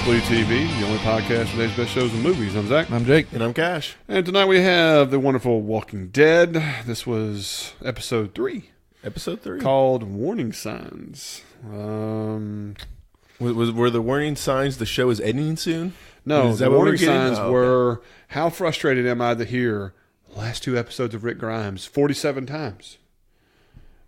BleedTV, the only podcast for today's best shows and movies. I'm Zach. I'm Jake. And I'm Cash. And tonight we have the wonderful Walking Dead. This was episode 3. Episode 3. Called Warning Signs. Were the warning signs the show is ending soon? No, Is that the what warning we're getting? signs were, how frustrated am I to hear the last 2 episodes of Rick Grimes 47 times?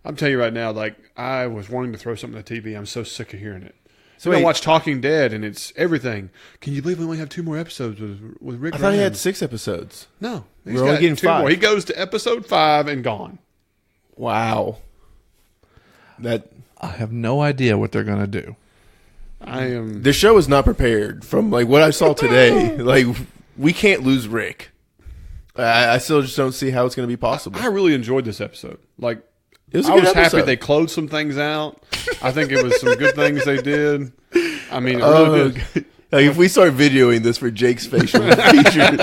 I'm telling you right now, like, I was wanting to throw something at the TV. I'm so sick of hearing it. So I watch Talking Dead, and it's everything. Can you believe we only have 2 more episodes with Rick Grimes? I thought he had 6 episodes. No. We're only getting 2 5. more. He goes to episode 5 and gone. Wow. I have no idea what they're going to do. The show is not prepared from like what I saw today. Like, we can't lose Rick. I still just don't see how it's going to be possible. I really enjoyed this episode. Like, It was a I good was episode. happy they closed some things out. I think it was some good things they did. I mean, it really did. Like, if we start videoing this for Jake's facial features,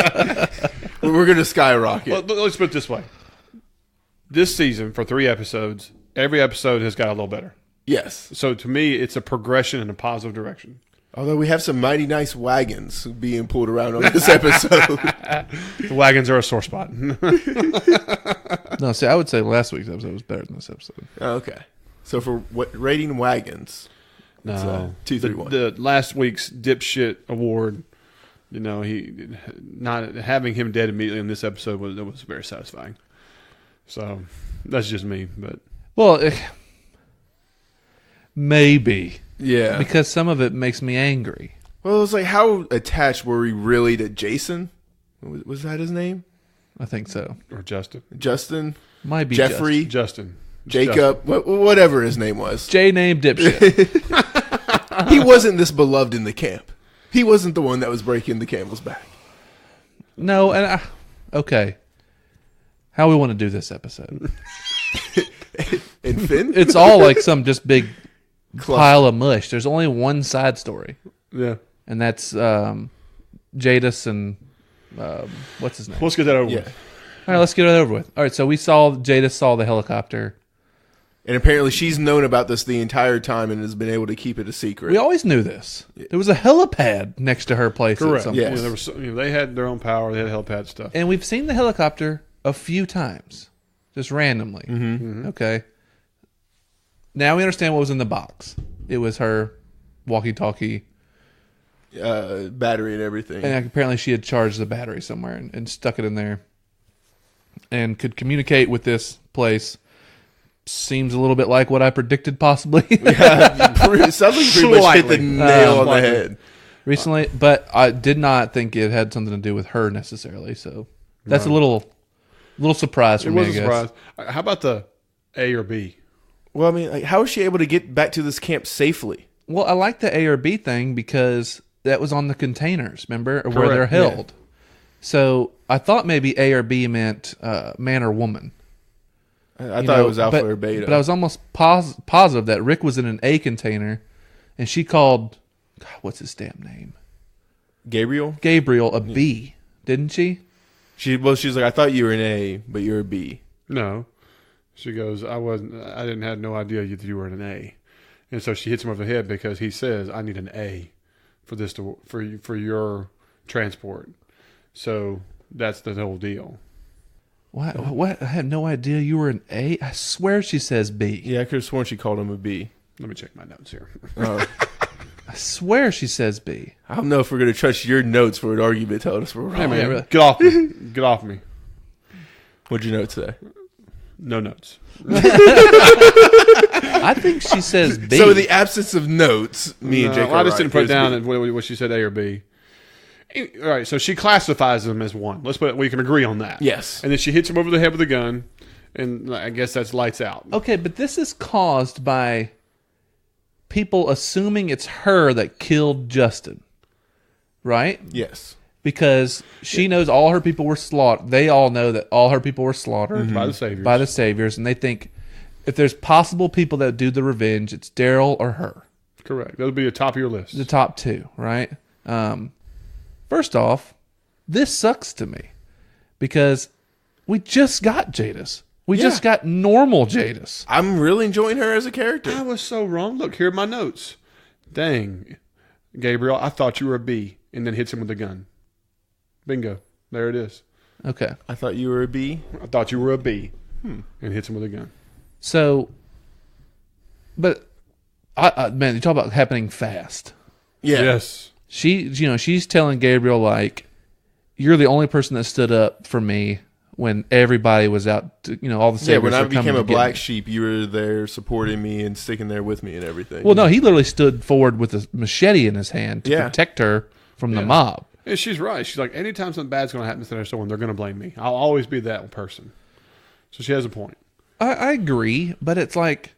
we're going to skyrocket. Well, let's put it this way. This season, for 3 episodes, every episode has got a little better. Yes. So to me, it's a progression in a positive direction. Although we have some mighty nice wagons being pulled around on this episode. The wagons are a sore spot. No, see, I would say last week's episode was better than this episode. Oh, okay. So for what rating wagons? No, 2, 3, 1. The last week's dipshit award. You know, he not having him dead immediately in this episode was very satisfying. So that's just me, but Well, maybe. Yeah. Because some of it makes me angry. Well, it was like, how attached were we really to Jason? Was that his name? I think so. or Justin, Justin? Might be Jeffrey? Justin, Jacob? Whatever his name was. J-name dipshit. He wasn't this beloved in the camp. He wasn't the one that was breaking the camel's back. No, and okay. How we want to do this episode? And Finn? It's all like some just big pile of mush. There's only one side story, Yeah, and that's Jadis and what's his name? let's get that over Yeah. with. All right, let's get it over with. All right, so Jadis saw the helicopter. And apparently she's known about this the entire time and has been able to keep it a secret. We always knew this. There was a helipad next to her place. At Correct. some Yes. point. There was, they had their own power. They had helipad stuff. And we've seen the helicopter a few times, just randomly. Mm-hmm. Okay. Now we understand what was in the box. It was her walkie-talkie. Battery and everything. And apparently she had charged the battery somewhere and stuck it in there. And could communicate with this place. Seems a little bit like what I predicted possibly. It sounds like you pretty much hit the nail on the head. recently. But I did not think it had something to do with her necessarily. So that's a little surprise for It me, was I a guess. surprise. How about the A or B? Well, I mean, like, how is she able to get back to this camp safely? Well, I like the A or B thing because that was on the containers, remember? Or where Correct, they're held. So I thought maybe A or B meant man or woman. I thought it was alpha or beta. But I was almost positive that Rick was in an A container and she called, God, what's his damn name? Gabriel? Gabriel a B, didn't she? She's like, I thought you were an A, but you're a B. No. She goes, I didn't have no idea that you were an A. And so she hits him over the head because he says, I need an A for this for your transport. So that's the whole deal. What? I had no idea you were an A. I swear she says B. Yeah, I could have sworn she called him a B. Let me check my notes here. I swear she says B. I don't know if we're going to trust your notes for an argument telling us we're wrong. Hey, man, really. get off me. Get off me. What'd your notes say? No notes. I think she says B. So in the absence of notes, me and Jake I just are didn't right. put down Here's B. what she said, A or B. All right, so she classifies them as one. We can agree on that. Yes. And then she hits him over the head with a gun, and I guess that's lights out. Okay, but this is caused by people assuming it's her that killed Justin, right? Yes. Because she knows all her people were slaughtered. They all know that all her people were slaughtered By the Saviors. by the Saviors, and they think if there's possible people that do the revenge, it's Daryl or her. Correct. That'll be the top of your list. The top two, right? First off, this sucks to me because we just got Jadis. We just got normal Jadis. I'm really enjoying her as a character. I was so wrong. Look, here are my notes. Dang. Gabriel, I thought you were a B, and then hits him with a gun. Bingo. There it is. Okay. I thought you were a B. I thought you were a B, and hits him with a gun. So, but man, you talk about happening fast. Yeah. Yes. She's telling Gabriel, like, you're the only person that stood up for me when everybody was out to, all the saviors when I were coming became to a get black me. sheep, you were there supporting me and sticking there with me and everything. Well, no, he literally stood forward with a machete in his hand to protect her from the mob. And she's right. She's like, anytime something bad's going to happen to someone, they're going to blame me. I'll always be that person. So she has a point. I agree, but it's like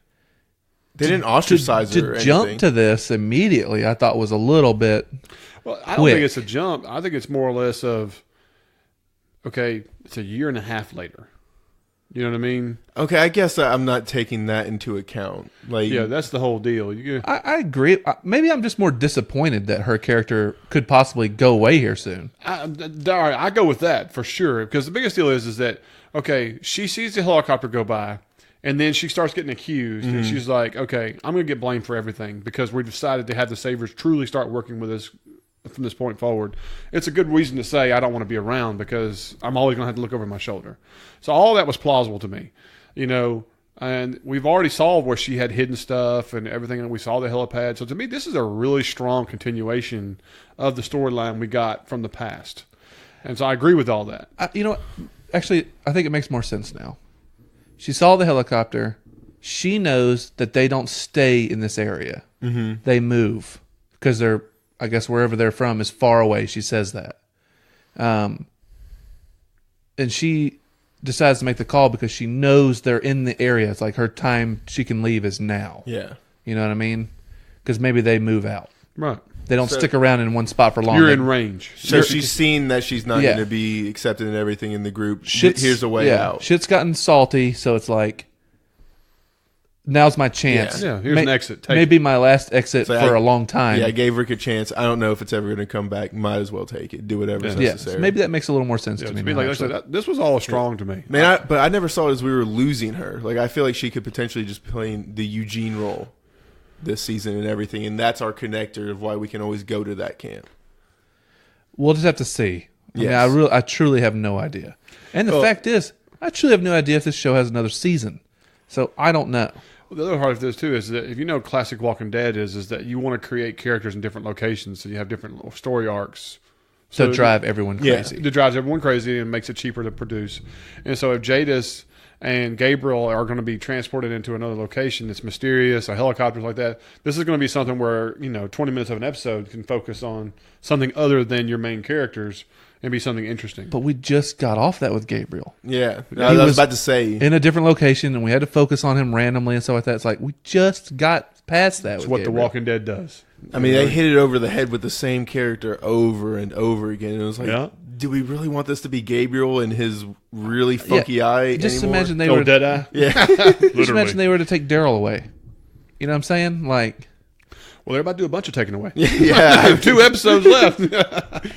they didn't ostracize her. To jump to this immediately, I thought was a little bit. Well, I don't think it's a jump. I think it's more or less of, okay, it's a year and a half later. You know what I mean? Okay, I guess I'm not taking that into account. Like, yeah, that's the whole deal. I agree. Maybe I'm just more disappointed that her character could possibly go away here soon. All right, I go with that for sure. Because the biggest deal is that, okay, she sees the helicopter go by, and then she starts getting accused, and she's like, okay, I'm going to get blamed for everything because we decided to have the Saviors truly start working with us from this point forward. It's a good reason to say I don't want to be around because I'm always going to have to look over my shoulder. So all that was plausible to me, and we've already solved where she had hidden stuff and everything, and we saw the helipad. So to me, this is a really strong continuation of the storyline we got from the past. And so I agree with all that. Actually, I think it makes more sense now. She saw the helicopter. She knows that they don't stay in this area. Mm-hmm. They move because they're, I guess, wherever they're from is far away. She says that. And she decides to make the call because she knows they're in the area. It's like her time she can leave is now. Yeah. You know what I mean? Because maybe they move out. Right. They don't stick around in one spot for long. You're in range. So she's seen that she's not going to be accepted in everything in the group. Here's a way out. Shit's gotten salty, so it's like, now's my chance. Yeah, here's an exit. Maybe my last exit for a long time. Yeah, I gave Rick a chance. I don't know if it's ever going to come back. Might as well take it. Do whatever's necessary. So maybe that makes a little more sense to me. This was all strong to me. Man, but I never saw it as we were losing her. Like, I feel like she could potentially just play the Eugene role this season and everything, and that's our connector of why we can always go to that camp. We'll just have to see. Yes. I truly have no idea. And the fact is, I truly have no idea if this show has another season. So I don't know. Well, the other part of this too is that if you know classic Walking Dead is that you want to create characters in different locations, so you have different little story arcs. So drive everyone crazy. It drives everyone crazy and makes it cheaper to produce. And so if Jada's and Gabriel are going to be transported into another location that's mysterious, or helicopters like that, this is going to be something where 20 minutes of an episode can focus on something other than your main characters and be something interesting. But we just got off that with Gabriel. Yeah. I was about to say. In a different location, and we had to focus on him randomly and stuff like that. It's like, we just got past that. That's what Gabriel. The Walking Dead does. I mean, they hit it over the head with the same character over and over again. And it was like, do we really want this to be Gabriel and his really funky eye just anymore? Imagine they were dead eye? Yeah. Just imagine they were to take Daryl away. You know what I'm saying? Like, well, they're about to do a bunch of taking away. Yeah. I have 2 episodes left.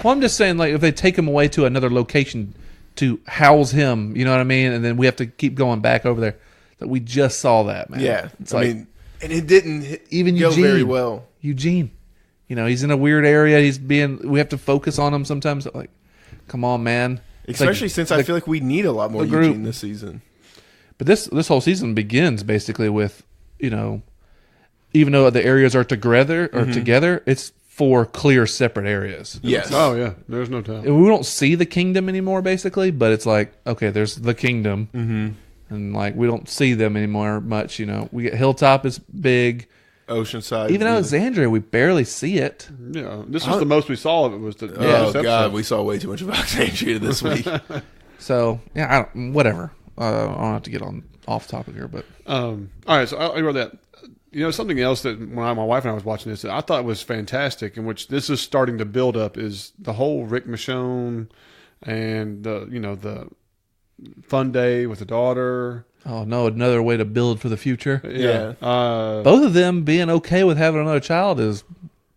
Well, I'm just saying, like, if they take him away to another location to house him, you know what I mean? And then we have to keep going back over there. That we just saw that, man. Yeah. It's and it didn't even go Eugene, very well. Eugene, he's in a weird area. We have to focus on him sometimes. Like, come on, man. Especially since I feel like we need a lot more Eugene this season. But this whole season begins basically with, even though the areas are together, it's 4 clear separate areas. Yes. Oh, yeah. There's no time. We don't see the kingdom anymore, basically, but it's like, okay, there's the kingdom. Mm-hmm. And, like, we don't see them anymore much, We get Hilltop is big. Oceanside. Even Alexandria, we barely see it. Yeah. This was the most we saw of it. Was the God, we saw way too much of Alexandria this week. So, yeah, whatever. I don't have to get off topic here, but. All right, so I wrote that. Something else that when my wife and I was watching this that I thought was fantastic, in which this is starting to build up, is the whole Rick Michonne and the fun day with the daughter. Oh no, another way to build for the future. Yeah. Both of them being okay with having another child is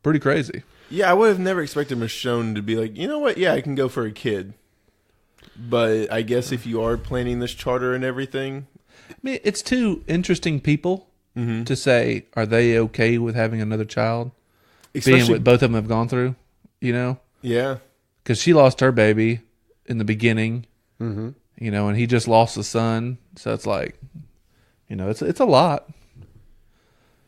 pretty crazy. Yeah, I would have never expected Michonne to be like, you know what? Yeah, I can go for a kid. But I guess if you are planning this charter and everything, I mean, it's 2 interesting people to say, are they okay with having another child? being what both of them have gone through, you know? Yeah. Because she lost her baby in the beginning, you know, and he just lost a son. So it's like, you know, it's a lot.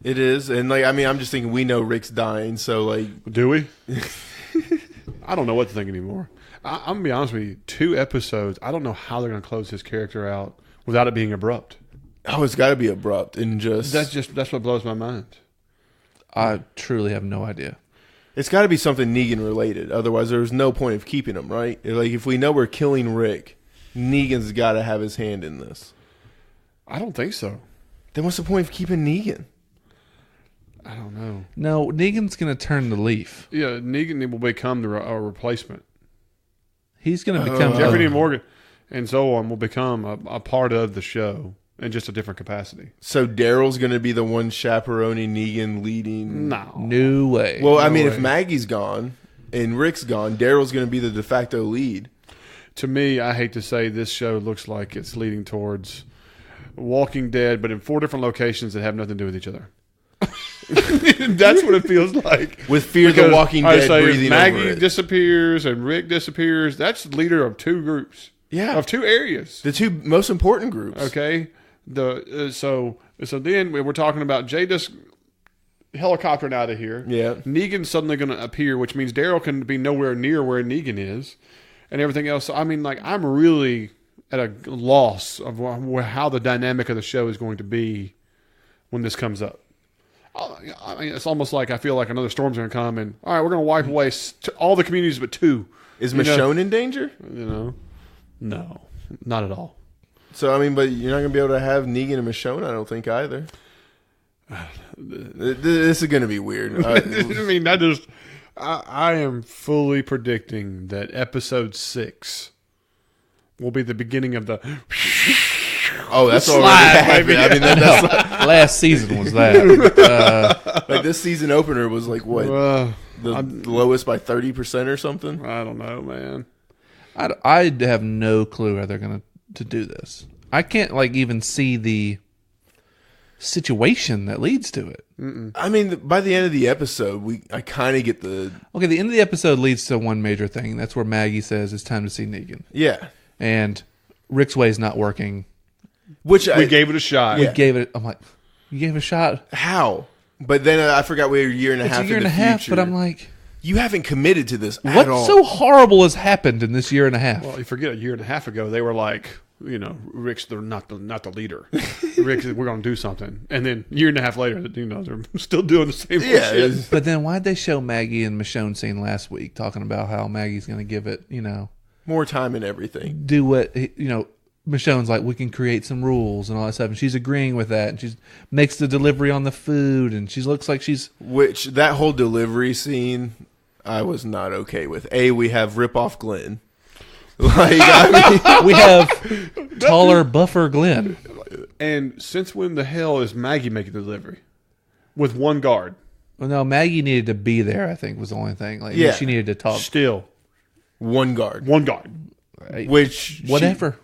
It is. And, like, I mean, I'm just thinking we know Rick's dying, so, like... Do we? I don't know what to think anymore. I'm going to be honest with you. 2 episodes, I don't know how they're going to close his character out without it being abrupt. Oh, it's got to be abrupt and just... That's what blows my mind. I truly have no idea. It's got to be something Negan related. Otherwise, there's no point of keeping him, right? Like, if we know we're killing Rick, Negan's got to have his hand in this. I don't think so. Then what's the point of keeping Negan? I don't know. No, Negan's going to turn the leaf. Yeah, Negan will become a replacement. He's going to become... Jeffrey Dean Morgan and so on will become a part of the show in just a different capacity. So Daryl's going to be the one chaperoning Negan, leading... No way. Well, I mean, if Maggie's gone and Rick's gone, Daryl's going to be the de facto lead. To me, I hate to say, this show looks like it's leading towards Walking Dead, but in 4 different locations that have nothing to do with each other. That's what it feels like. With Fear the Walking Dead breathing Maggie over it. disappears and Rick disappears. That's the leader of 2 groups. Yeah. Of 2 areas. The 2 most important groups. Okay. So then we're talking about Jada's helicoptering out of here. Yeah. Negan's suddenly going to appear, which means Daryl can be nowhere near where Negan is, and everything else. So, I mean, like, I'm really at a loss of how the dynamic of the show is going to be when this comes up. I mean, it's almost like I feel like another storm's going to come, and all right, we're going to wipe away all the communities but 2. Is Michonne in danger? You know, no, not at all. So, I mean, but you're not going to be able to have Negan and Michonne, I don't think, either. This is going to be weird. I mean, I am fully predicting that episode 6 will be the beginning of the... Oh, that's already happened. I mean, that's last season was that. like this season opener was like, what? The lowest by 30% or something? I don't know, man. I have no clue how they're going to do this. I can't like even see the situation that leads to it. I mean, by the end of the episode, I kind of get the... Okay, the end of the episode leads to one major thing. That's where Maggie says it's time to see Negan. Yeah. And Rick's way is not working. Which we gave it a shot. We gave it... I'm like, you gave it a shot? How? But then I forgot we were a year and a half in the future. It's a year and a half, but I'm like... You haven't committed to this at all. What so horrible has happened in this year and a half? Well, you forget a year and a half ago, they were like... You know, Rick's not the leader. Rick said, we're going to do something. And then a year and a half later, you know, they're still doing the same shit. But then why'd they show Maggie and Michonne scene last week talking about how Maggie's going to give it, you know. More time and everything. Do what, you know, Michonne's like, we can create some rules and all that stuff. And she's agreeing with that. And she makes the delivery on the food. And she looks like she's... Which, that whole delivery scene, I was not okay with. We have Rip-Off Glenn. Like, I mean, we have taller, buffer Glenn. And since when the hell is Maggie making the delivery? With one guard. Well, no, Maggie needed to be there, I think, was the only thing. Like, she needed to talk. Still. One guard. Right. Which... Whatever.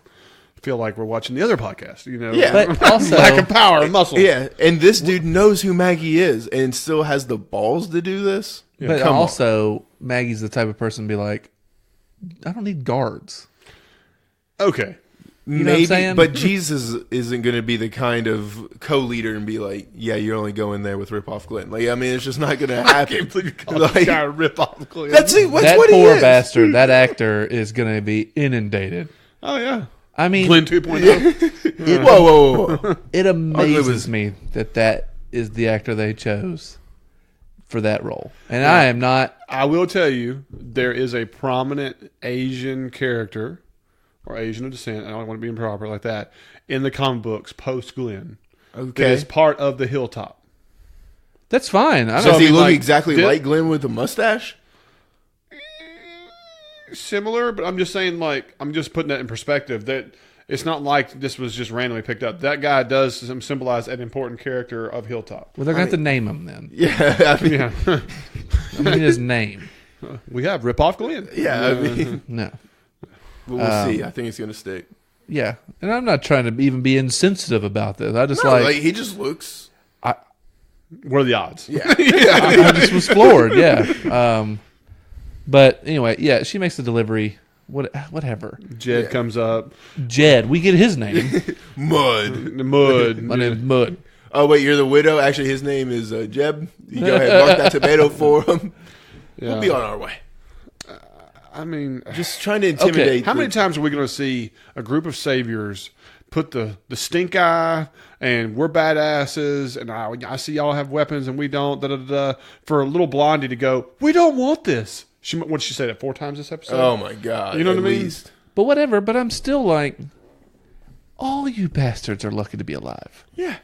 Feel like we're watching the other podcast, you know. Yeah. But also... lack of power and muscle. Yeah, and this dude knows who Maggie is and still has the balls to do this. Yeah, but also, Maggie's the type of person to be like, I don't need guards. Okay. You know what I'm saying? But Jesus isn't going to be the kind of co-leader and be like, yeah, you're only going there with Rip-Off Glenn. Like, I mean, it's just not going to happen. I can't believe you called this guy Rip-Off Glenn. That's that what he poor is. bastard, that actor is going to be inundated. Oh, yeah. I mean... Glenn 2.0. Yeah. Whoa. It amazes me that is the actor they chose for that role. And I am not... I will tell you, there is a prominent Asian character, or Asian of descent, I don't want to be improper like that, in the comic books post-Glenn. Okay. That is part of the Hilltop. That's fine. Does he look exactly like Glenn with a mustache? Similar, but I'm just saying, like, I'm just putting that in perspective, that it's not like this was just randomly picked up. That guy does symbolize an important character of Hilltop. Well, they're going to have to name him then. Yeah. I mean, I mean his name. We have Rip-Off Glenn. Yeah. I mean, no. We'll see. I think it's going to stick. Yeah. And I'm not trying to even be insensitive about this. I just like he just looks... What are the odds? Yeah. I just was floored. Yeah. But anyway, yeah, she makes the delivery. Whatever. Jed comes up. Jed, we get his name. Mud. Mud. My name's Mud. Oh, wait, you're the widow? Actually, his name is Jeb. You go ahead and mark that tomato for him. Yeah. We'll be on our way. I mean, Just trying to intimidate. okay. How many times are we going to see a group of saviors put the stink eye and we're badasses and I see y'all have weapons and we don't, for a little blondie to go, we don't want this. What did she say that 4 times this episode? Oh, my God. You know what I at mean? least. But whatever. But I'm still like, all you bastards are lucky to be alive. Yeah.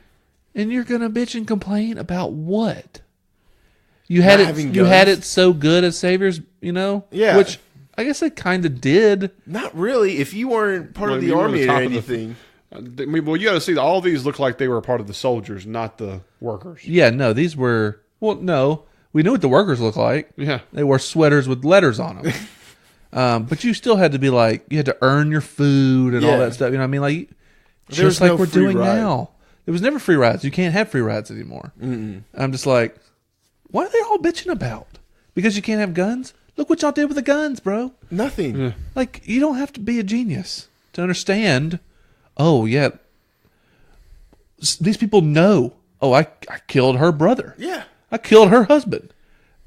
And you're gonna bitch and complain about what? You had Not it. having You had guns. it so good as saviors, you know. Yeah. Which I guess they kind of did. Not really. If you weren't part Well, of the you were army the or top of the- anything. I mean, well, you got to see all these look like they were a part of the soldiers, not the workers. Yeah. No, these were. Well, no. We knew what the workers looked like. Yeah. They wore sweaters with letters on them. But you still had to be like, you had to earn your food and all Yeah. that stuff. You know what I mean? Like, There was just like no we're free doing ride. now. There was never free rides. You can't have free rides anymore. I'm just like, what are they all bitching about? Because you can't have guns? Look what y'all did with the guns, bro. Nothing. Yeah. Like, you don't have to be a genius to understand. Oh, yeah. These people know. Oh, I killed her brother. Yeah. I killed her husband.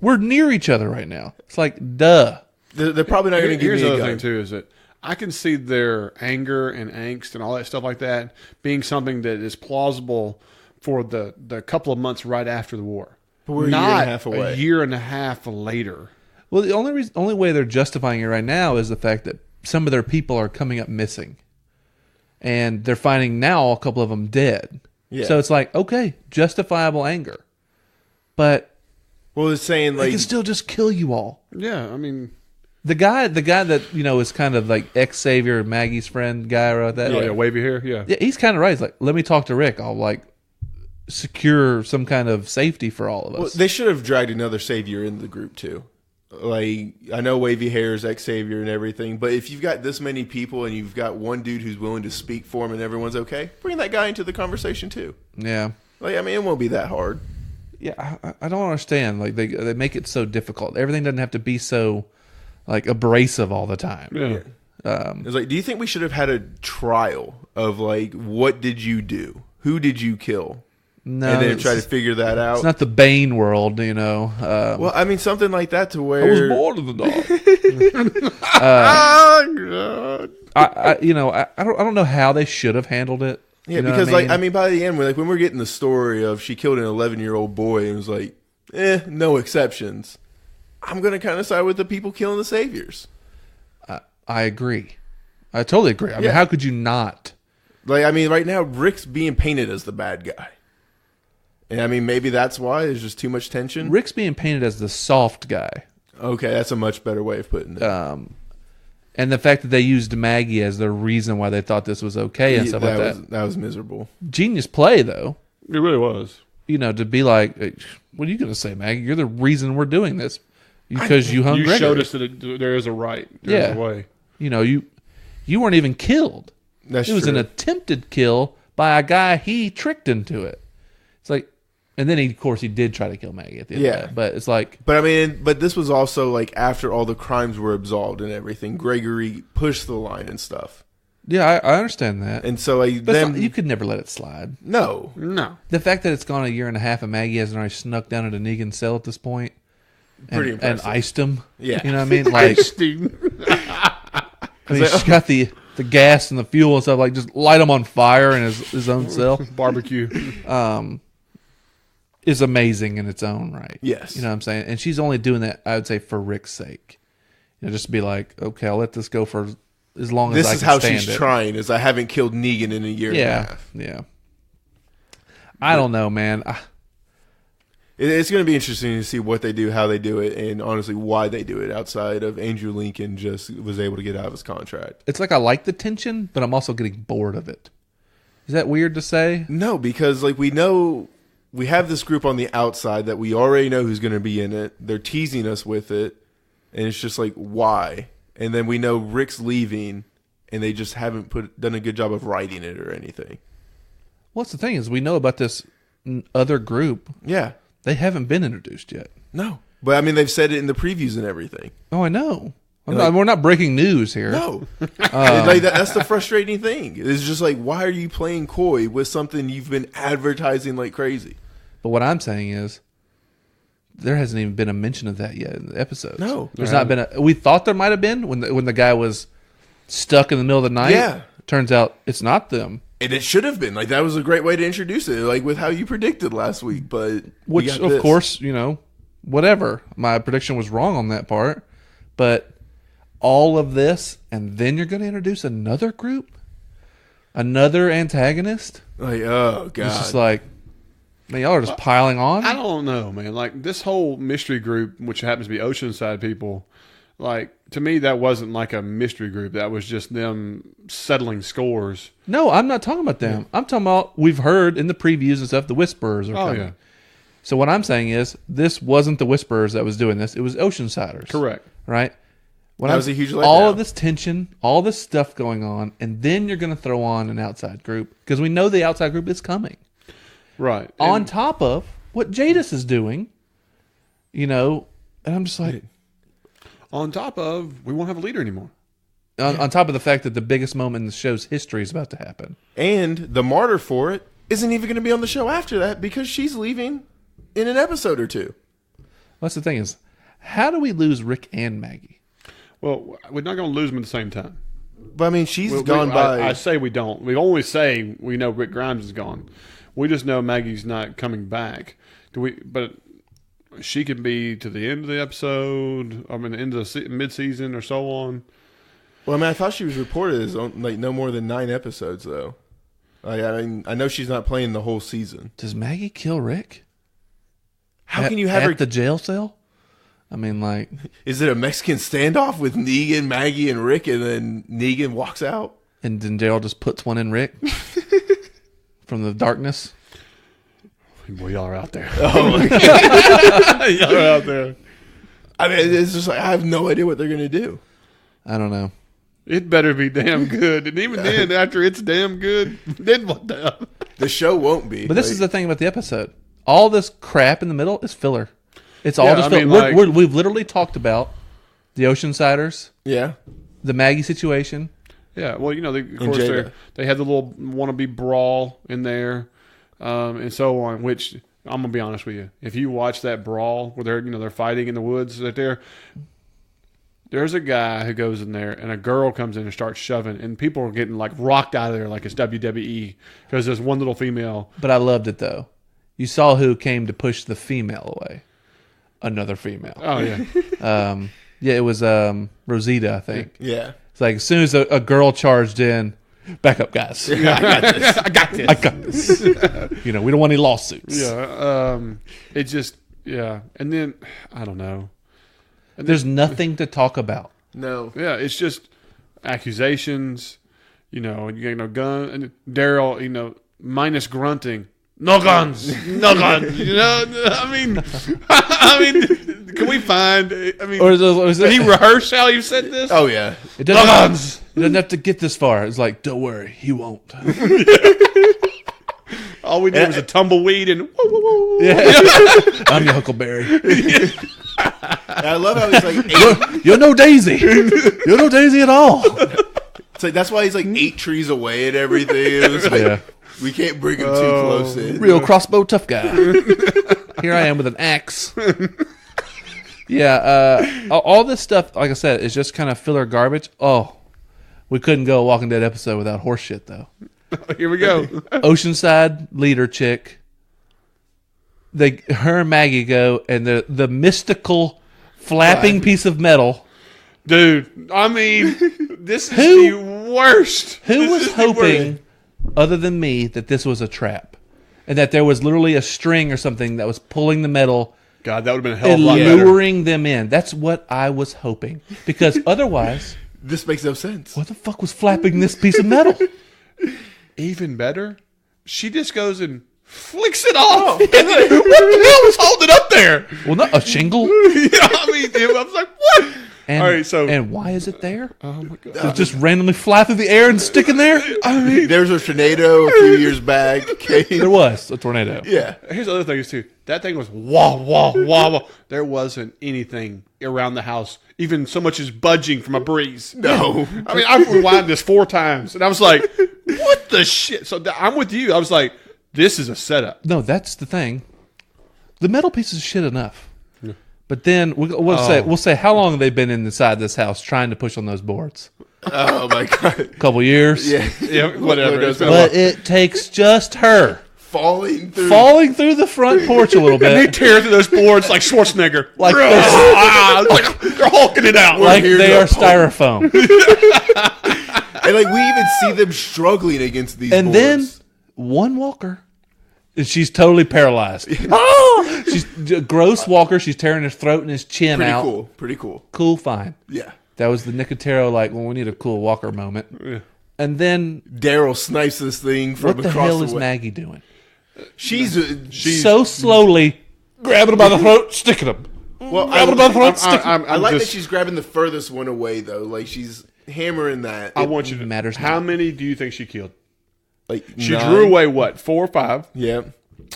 We're near each other right now. It's like, duh. They're probably not going to give Here's me the a other gun. thing too: is that I can see their anger and angst and all that stuff like that being something that is plausible for the couple of months right after the war. But we're a year and a half away. A year and a half later. Well, the only way they're justifying it right now is the fact that some of their people are coming up missing. And they're finding now a couple of them dead. Yeah. So it's like, okay, justifiable anger. But Well, it's saying they like can still just kill you all. Yeah, I mean, The guy that, you know, is kind of like ex-Savior, Maggie's friend guy wrote that. oh yeah, wavy hair, yeah. Yeah, he's kind of right. He's like, let me talk to Rick. I'll like secure some kind of safety for all of us. well, they should have dragged another savior in the group too. Like I know wavy hair is ex savior and everything, but if you've got this many people and you've got one dude who's willing to speak for him and everyone's okay, bring that guy into the conversation too. Yeah. Like I mean, it won't be that hard. Yeah, I don't understand. Like they make it so difficult. Everything doesn't have to be so like abrasive all the time. Yeah. It's like, do you think we should have had a trial of like, what did you do? Who did you kill? No, And then it's, try to figure that out. it's not the Bane world, you know. Well, I mean, something like that to where I was born of the dog. Oh God. You know, I don't know how they should have handled it. Yeah, You know because what I mean, by the end, when we're getting the story of she killed an 11-year-old boy, and it was like, no exceptions. I'm gonna kind of side with the people killing the saviors. I agree. I totally agree. I mean, Yeah. how could you not? Like, I mean, right now Rick's being painted as the bad guy, and I mean, maybe that's why there's just too much tension. Rick's being painted as the soft guy. Okay, that's a much better way of putting it. And the fact that they used Maggie as the reason why they thought this was okay and stuff like that. That was miserable. Genius play, though. It really was. You know, to be like, "Hey, what are you going to say, Maggie? You're the reason we're doing this. Because you hung You Gregory. showed us that there is a right. There's Yeah. a way. You know, you weren't even killed. That's It was true. an attempted kill by a guy he tricked into it. It's like, and then of course, he did try to kill Maggie at the end Yeah. of that. But it's like, But I mean, but this was also like after all the crimes were absolved and everything. Gregory pushed the line and stuff, yeah, I understand that. and so like But it's then not- you could never let it slide. no, No. The fact that it's gone a year and a half and Maggie hasn't already snuck down into Negan's cell at this point pretty and impressive. iced him. Yeah. You know what I mean? Like, I mean, she's got the gas and the fuel and stuff, like just light him on fire in his own cell. Barbecue. Is amazing in its own right. Yes. You know what I'm saying? And she's only doing that, I would say, for Rick's sake. You know, just to be like, okay, I'll let this go for as long This as I is can how stand she's it. trying. Is I haven't killed Negan in a year and a Yeah. half. Yeah. I don't know, man. It's going to be interesting to see what they do, how they do it, and honestly why they do it. Outside of Andrew Lincoln just was able to get out of his contract. It's like I like the tension, but I'm also getting bored of it. Is that weird to say? No, because like we know we have this group on the outside that we already know who's going to be in it. They're teasing us with it, and it's just like why? And then we know Rick's leaving, and they just haven't done a good job of writing it or anything. What's the thing is we know about this other group, Yeah. they haven't been introduced yet. No. But I mean, they've said it in the previews and everything. Oh, I know. We're not breaking news here. No. That's the frustrating thing. It's just like, why are you playing coy with something you've been advertising like crazy? But what I'm saying is, there hasn't even been a mention of that yet in the episodes. No. There's not been we thought there might have been when the guy was stuck in the middle of the night. Yeah. Turns out it's not them. And it should have been. Like, that was a great way to introduce it, like with how you predicted last week. But Which, of course, whatever. My prediction was wrong on that part. But all of this, and then you're going to introduce another group? Another antagonist? Like, oh, God. It's just like, man, y'all are just piling on? I don't know, man. Like, this whole mystery group, which happens to be Oceanside people, like, to me, that wasn't like a mystery group. That was just them settling scores. No, I'm not talking about them. I'm talking about, we've heard in the previews and stuff, the Whisperers are coming. Yeah. So what I'm saying is, this wasn't the Whisperers that was doing this. It was Oceansiders. Correct. Right? That was a huge letdown. All of this tension, all this stuff going on, and then you're going to throw on an outside group, because we know the outside group is coming. Right. On top of what Jadis is doing, and I'm just like... On top of, we won't have a leader anymore. On top of the fact that the biggest moment in the show's history is about to happen. And the martyr for it isn't even going to be on the show after that because she's leaving in an episode or two. That's the thing is, how do we lose Rick and Maggie? Well, we're not going to lose them at the same time. But I mean, she's gone by... I say we don't. We only say we know Rick Grimes is gone. We just know Maggie's not coming back. But she could be to the end of the episode, I mean, into the mid-season or so on. Well, I mean, I thought she was reported as like no more than 9 episodes, though. I mean, I know she's not playing the whole season. Does Maggie kill Rick? How can you have her at the jail cell? I mean, like, is it a Mexican standoff with Negan, Maggie, and Rick, and then Negan walks out, and then Daryl just puts one in Rick from the darkness? Boy, y'all are out there. Oh my God. Y'all are out there. I mean, it's just like, I have no idea what they're gonna do. I don't know. It better be damn good, and even then, after it's damn good, then what the show won't be. But this is the thing about the episode. All this crap in the middle is filler. It's all just filler. We've literally talked about the Oceansiders. Yeah. The Maggie situation. Yeah. Well, of course, they had the little wannabe brawl in there, and so on. Which I'm gonna be honest with you, if you watch that brawl where they're fighting in the woods right there. There's a guy who goes in there, and a girl comes in and starts shoving, and people are getting like rocked out of there like it's WWE because there's one little female. But I loved it though. You saw who came to push the female away. Another female. Oh yeah. Yeah, it was Rosita, I think. Yeah. It's like as soon as a girl charged in, back up, guys. Yeah, I got this. I got this. We don't want any lawsuits. Yeah. It just and then I don't know. There's nothing to talk about. No. Yeah, it's just accusations, and you got gun, and Daryl, minus grunting, no guns, no guns. I mean, can we find? I mean, or did he rehearse how you said this? Oh yeah, no guns. He doesn't have to get this far. It's like, don't worry, he won't. All we did was a tumbleweed and woo, woo, woo. Yeah. I'm your Huckleberry. I love how he's like, you're no Daisy. You're no Daisy at all. It's like that's why he's like 8 trees away and everything. It was like, we can't bring him too close in. Real crossbow tough guy. Here I am with an axe. Yeah, all this stuff, like I said, is just kind of filler garbage. Oh, we couldn't go a Walking Dead episode without horse shit, though. Here we go. Oceanside leader chick. Her and Maggie go, and the mystical flapping piece of metal. Dude, I mean, this is the worst. Who was hoping, other than me, that this was a trap? And that there was literally a string or something that was pulling the metal. God, that would have been a hell of a lot better. And luring them in. That's what I was hoping. Because otherwise... This makes no sense. What the fuck was flapping this piece of metal? Even better, she just goes and flicks it off. And then, what the hell was holding it up there? Well, not a shingle. I mean, I was like, what? And, All right, so and why is it there? oh my god, Does it just randomly fly through the air and stick in there? I mean, There's a tornado a few years back. There was a tornado. Yeah. here's the other thing is too. That thing was wah wah wah wah. There wasn't anything around the house, even so much as budging from a breeze. No. I mean, I've rewound this 4 times, and I was like, "What the shit?" So I'm with you. I was like, "This is a setup." No, that's the thing. The metal pieces are shit enough. But then we'll say how long have they been inside this house trying to push on those boards? Oh my god. A couple years. Yeah. Yeah, whatever. It's been a But it takes just her Falling through. through the front porch a little They bit, tear through those boards like Schwarzenegger. like Like they're hulking it out. like here they to are styrofoam. And like we even see them struggling against these And then boards. one walker, and she's totally paralyzed. Oh! She's a gross walker. She's tearing his throat and his chin Pretty out. cool. Pretty cool. Cool, fine. Yeah. That was the Nicotero, like, well, we need a cool walker moment. Yeah. And then, Daryl snipes this thing from what the across hell the is way. Maggie doing? She's So slowly grabbing him by the throat, sticking him. well. Grabbing him by the throat, sticking him. I like that just, she's grabbing the furthest one away though. Like she's hammering that. I want you to matters How not. many do you think she killed? Like She 9. drew away what 4 or 5, Yeah.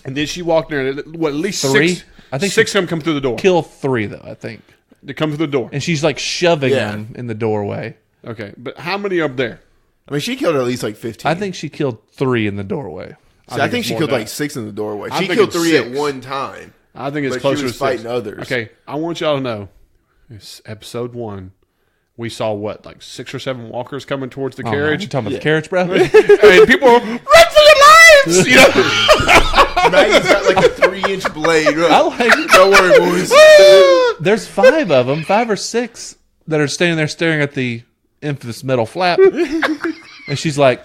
and then she walked in there. What at least 3? 6? I think 6 of them come through the door. Kill 3, though, I think. They come through the door. And she's, like, shoving Yeah. him in the doorway. Okay, but how many are up there? I mean, she killed at least like 15. I think she killed 3 in the doorway. See, I think it's she more killed than like that. 6 in the doorway. I'm She thinking killed 3 at 6. one time. I think it's But she closer was to 6. fighting others. Okay, I want y'all to know. It's episode 1. We saw what, like 6 or 7 walkers coming towards the Oh, no. carriage. You talking about the carriage, bro? And people were, run for your lives! You know? Maggie's got like a 3-inch blade. I like Don't worry, boys. There's 5 of them, 5 or 6, that are standing there staring at the infamous metal flap. And she's like,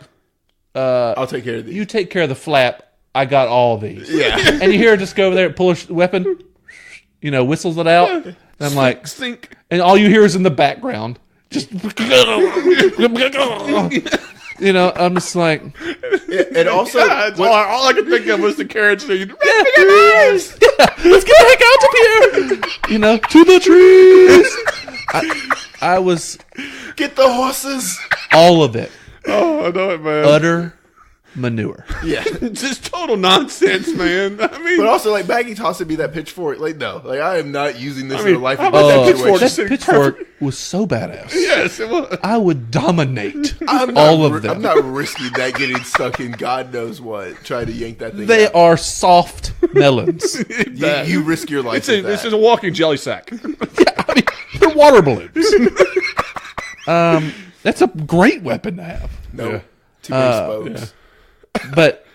I'll take care of these. you take care of the flap. I got all these. Yeah. And you hear her just go over there and pull her weapon, you know, whistles it out. And I'm like, Stink. and all you hear is in the background, just, you know, I'm just like, And also, God, all I could think of was the carriage scene. let's get the heck out of here, you know, to the trees. I was get the horses. all of it, Oh, I know it, man. utter manure. Yeah. Just total nonsense, man. I mean, But also, like, Maggie tossing me that pitchfork. Like, no. Like, I am not using this I in mean, a life how and about death that pitchfork? situation. That pitchfork was so badass. yes, it was. I would dominate I'm not, all of them. I'm not risking that getting stuck in God knows what, trying to yank that thing They out. are soft melons. You risk your life with This that. is a walking jelly sack. I mean, they're water balloons. That's a great weapon to have. No. Yeah. Too many spokes. But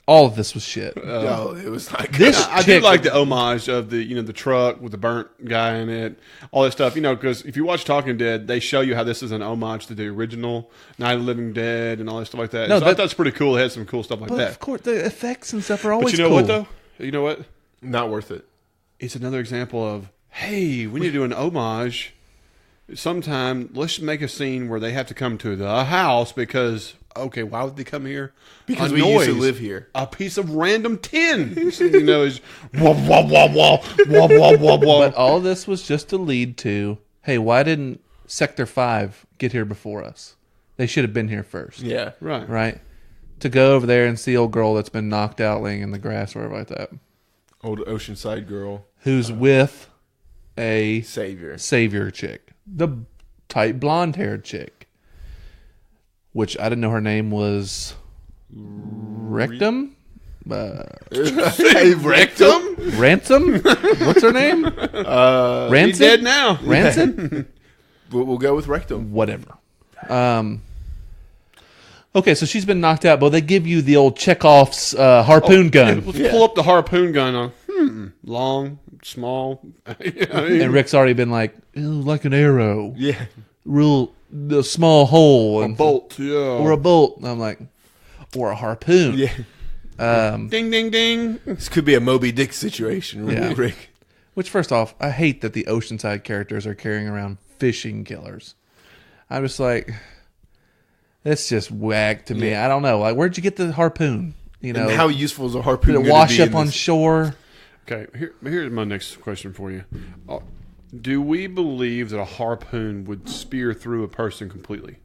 all of this was shit. No, it was not good. This I do chick, like the homage of the truck with the burnt guy in it, all that stuff. Because if you watch Talking Dead, they show you how this is an homage to the original Night of the Living Dead and all that stuff like that. No, So I that- thought it's pretty cool. It had some cool stuff like but that. of course, the effects and stuff are always But you know cool. what though? You know what? Not worth it. It's another example of, hey, we need to do an homage. Sometime, let's make a scene where they have to come to the house because, okay, why would they come here? Because A we used to noise, live here. A piece of random tin, is wah, wah, wah, wah, wah, wah, wah, wah. But all this was just to lead to, hey, why didn't Sector 5 get here before us? They should have been here first. Yeah. Right. Right? To go over there and see old girl that's been knocked out laying in the grass or whatever like that. Old Oceanside girl. Who's with a Savior. savior chick. The tight blonde haired chick. Which I didn't know her name was Rectum? Hey, Rectum? Ransom? What's her name? He's Rancid? dead now. Rancid? We'll go with Rectum. Whatever. Okay, so she's been knocked out, but they give you the old Chekhov's harpoon gun. Let's pull up the harpoon gun on. Long, small. And Rick's already been like, "Ew, like an arrow. Yeah. Real the small hole. And, bolt, yeah. or a bolt. And I'm like, or a harpoon. Yeah. Ding, ding, ding. This could be a Moby Dick situation, Yeah. Rick. Which, first off, I hate that the Oceanside characters are carrying around fishing killers. I'm just like, it's just whack to me. I don't know. Like, where'd you get the harpoon? You know, And how useful is a harpoon did it gonna wash be up in on this? shore? Okay, here's my next question for you. Do we believe that a harpoon would spear through a person completely?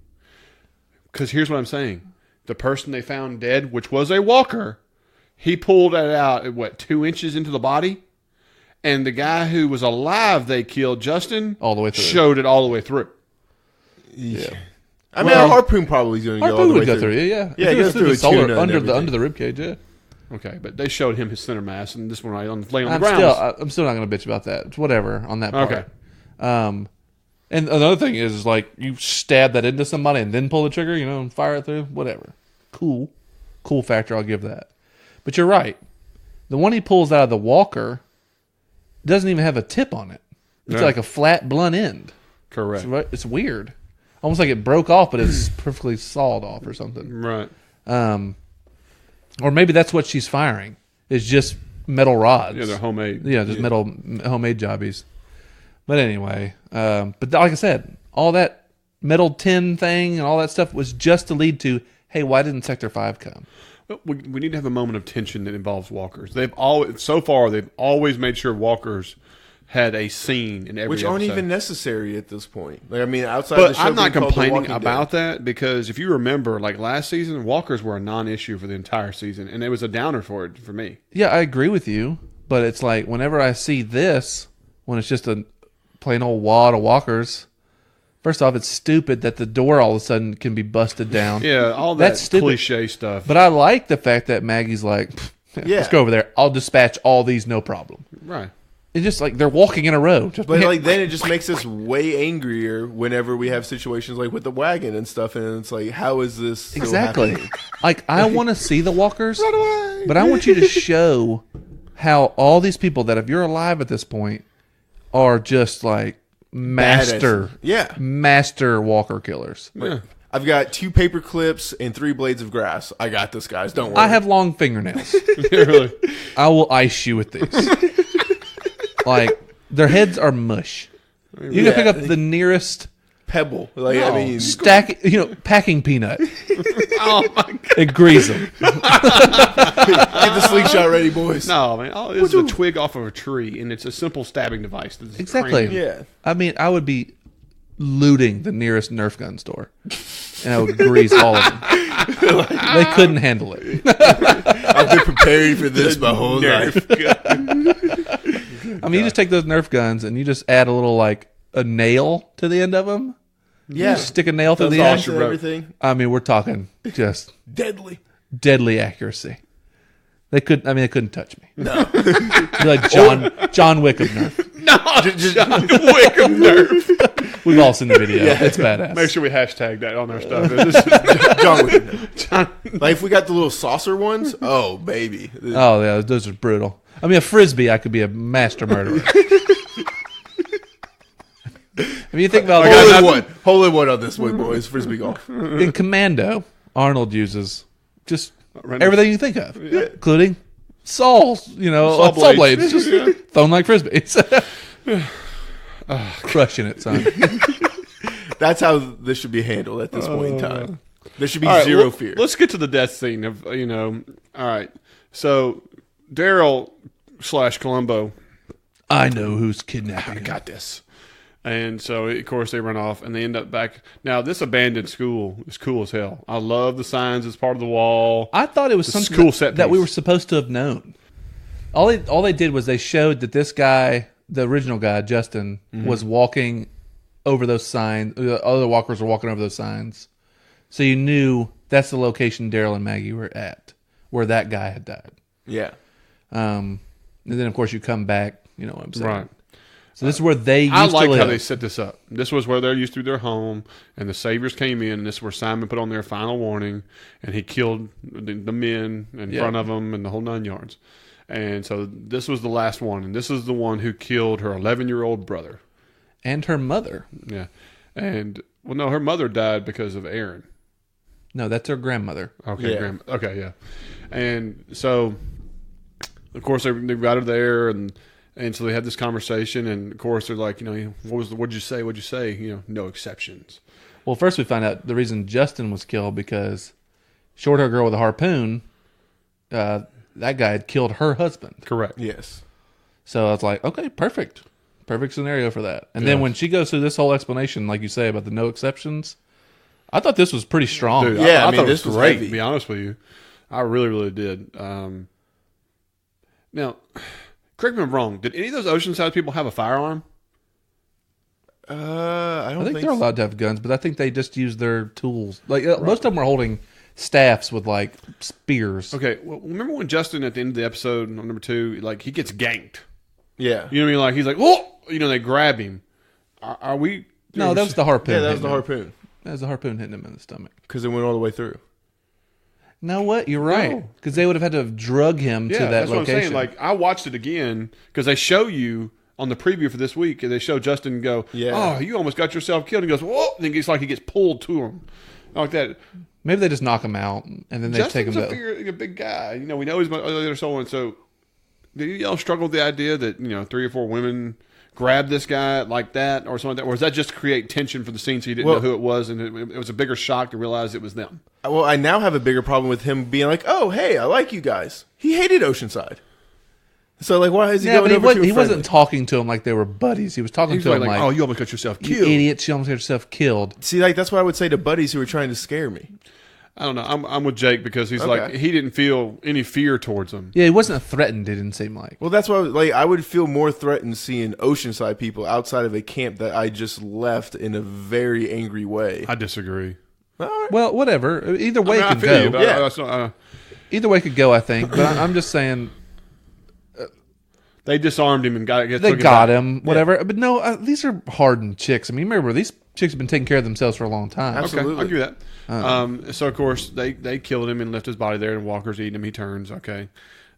Because here's what I'm saying. The person they found dead, which was a walker, he pulled it out at, 2 inches into the body? And the guy who was alive they killed, Justin, All the way through. showed it all the way through. Yeah. I mean, a harpoon probably is going to go all Harpoon the way would go through. through. Yeah. Yeah, If it goes through a tuna and under everything. the rib cage. Yeah. Okay, but they showed him his center mass, and this one laying on the ground. I'm still not going to bitch about that. It's whatever on that part. Okay. And another thing is like you stab that into somebody and then pull the trigger, and fire it through. Whatever. Cool factor. I'll give that. But you're right. The one he pulls out of the walker doesn't even have a tip on it. It's like a flat, blunt end. Correct. It's weird. Almost like it broke off, but it's perfectly sawed off or something. Right. Or maybe that's what she's firing. It's just metal rods. Yeah, they're homemade. Yeah, just metal homemade jobbies. But anyway, but like I said, all that metal tin thing and all that stuff was just to lead to, hey, why didn't Sector 5 come? Well, we need to have a moment of tension that involves walkers. They've always made sure walkers had a scene in every Which aren't episode. even necessary at this point. Like, I mean, outside But the show I'm not being called The complaining Walking about Dead. that because if you remember, like last season, walkers were a non-issue for the entire season, and it was a downer for me. Yeah, I agree with you. But it's like whenever I see this, when it's just a plain old wad of walkers, first off, it's stupid that the door all of a sudden can be busted down. Yeah, all that That's stupid. cliche stuff. But I like the fact that Maggie's like, let's go over there. I'll dispatch all these, no problem. Right. It's just like they're walking in a row. Just But like then it just makes us way angrier whenever we have situations like with the wagon and stuff, and it's like, how is this so exactly. happening? Like I want to see the walkers, Run away! but I want you to show how all these people that if you're alive at this point are just like master walker killers. Yeah. I've got 2 paper clips and 3 blades of grass. I got this, guys. Don't worry. I have long fingernails. Really. I will ice you with these. Like their heads are mush. You can pick up the nearest pebble. Like I mean, stack, packing peanut Oh my god. and grease them. get the slingshot ready, boys. No, man. Oh, this is a twig off of a tree, and it's a simple stabbing device. That's Exactly. crazy. Yeah. I mean, I would be looting the nearest Nerf gun store, and I would grease all of them. They couldn't handle it. I've been preparing for this my whole life. I mean, you just take those Nerf guns and you just add a little like a nail to the end of them. Yeah. You stick a nail through Those the arms end. and everything. I mean, we're talking just Deadly. deadly accuracy. They couldn't touch me. No. You're like John Wick of Nerf. No, John Wick of Nerf. We've all seen the video. It's badass. Make sure we hashtag that on our stuff. This is John Wick. John. Like if we got the little saucer ones, oh baby. Oh yeah, those are brutal. I mean, a frisbee, I could be a master murderer. I mean, you think about Hole in one on this one, boys. Frisbee golf. in Commando, Arnold uses just Random- everything you think of, including saws, saw blades, just thrown like frisbees. Crushing it, son. That's how this should be handled at this point in time. There should be All right, zero fear. Let's get to the death scene of All right, so Daryl / Columbo. I know who's kidnapping I him. got this. And so, of course, they run off, and they end up back. Now, this abandoned school is cool as hell. I love the signs as part of the wall. I thought it was The something school set that we piece. were supposed to have known. All they did was they showed that this guy, the original guy, Justin, was walking over those signs. The other walkers were walking over those signs. So you knew that's the location Daryl and Maggie were at, where that guy had died. Yeah. And then, of course, you come back. You know what I'm saying? Right. So this is where they used I to like live. how they set this up. This was where they used to do their home, and the Saviors came in, and this is where Simon put on their final warning, and he killed the men in front of them and the whole 9 yards. And so this was the last one, and this is the one who killed her 11-year-old brother. And her mother. Yeah. And, well, no, her mother died because of Aaron. No, that's her grandmother. Okay, Yeah. Okay, yeah. And so, of course, they got her there, and so they had this conversation, and of course they're like, what'd you say? What'd you say? No exceptions. Well, first we find out the reason Justin was killed because short-haired girl with a harpoon, that guy had killed her husband. Correct. Yes. So I was like, okay, perfect. Perfect scenario for that. And then when she goes through this whole explanation, like you say, about the no exceptions, I thought this was pretty strong. Dude, Yeah, I I mean, thought this it was was great, heavy. to be honest with you. I really, really did. Now, correct me if I'm wrong. Did any of those Oceanside people have a firearm? I don't I think think they're so. allowed to have guns, but I think they just use their tools. Like most of them were holding staffs with like spears. Okay, well, remember when Justin at the end of the episode, number 2, like he gets ganked? Yeah. You know what I mean? Like he's like, oh, they grab him. Are we? No, that was the harpoon. Yeah, that was the hitting him. harpoon. That was the harpoon hitting him in the stomach. Because it went all the way through. No, what? You're right. Because they would have had to have drug him to Yeah, that that's location. what I'm saying. Like I watched it again because they show you on the preview for this week, and they show Justin go, Yeah. "Oh, you almost got yourself killed." He goes, "Whoa!" And it's like he gets pulled to him, like that. Maybe they just knock him out, and then they take him Justin's to... a big guy. We know he's other so and so. Did y'all struggle with the idea that 3 or 4 women grabbed this guy like that, or something like that, or was that just to create tension for the scene so you didn't know who it was, and it was a bigger shock to realize it was them? Well, I now have a bigger problem with him being like, "Oh, hey, I like you guys." He hated Oceanside. So, like, why is he going over to he wasn't talking to him like they were buddies. He was talking He's to him like, like, "Oh, you almost got yourself you killed, idiot, you almost got yourself killed." See, like, that's what I would say to buddies who were trying to scare me. I don't know. I'm with Jake because he's like he didn't feel any fear towards him. Yeah, he wasn't threatened, it didn't seem like. Well, that's why I would feel more threatened seeing Oceanside people outside of a camp that I just left in a very angry way. I disagree. All right. Well, whatever. Either way I could feel go. you, but Yeah. that's not, Either way could go, I think. But I'm just saying they disarmed him and they took got back. him, whatever. But no, these are hardened chicks. I mean, remember, these chicks have been taking care of themselves for a long time. Absolutely. Okay, I'll give you that. So of course they killed him and left his body there, and Walker's eating him. He turns okay,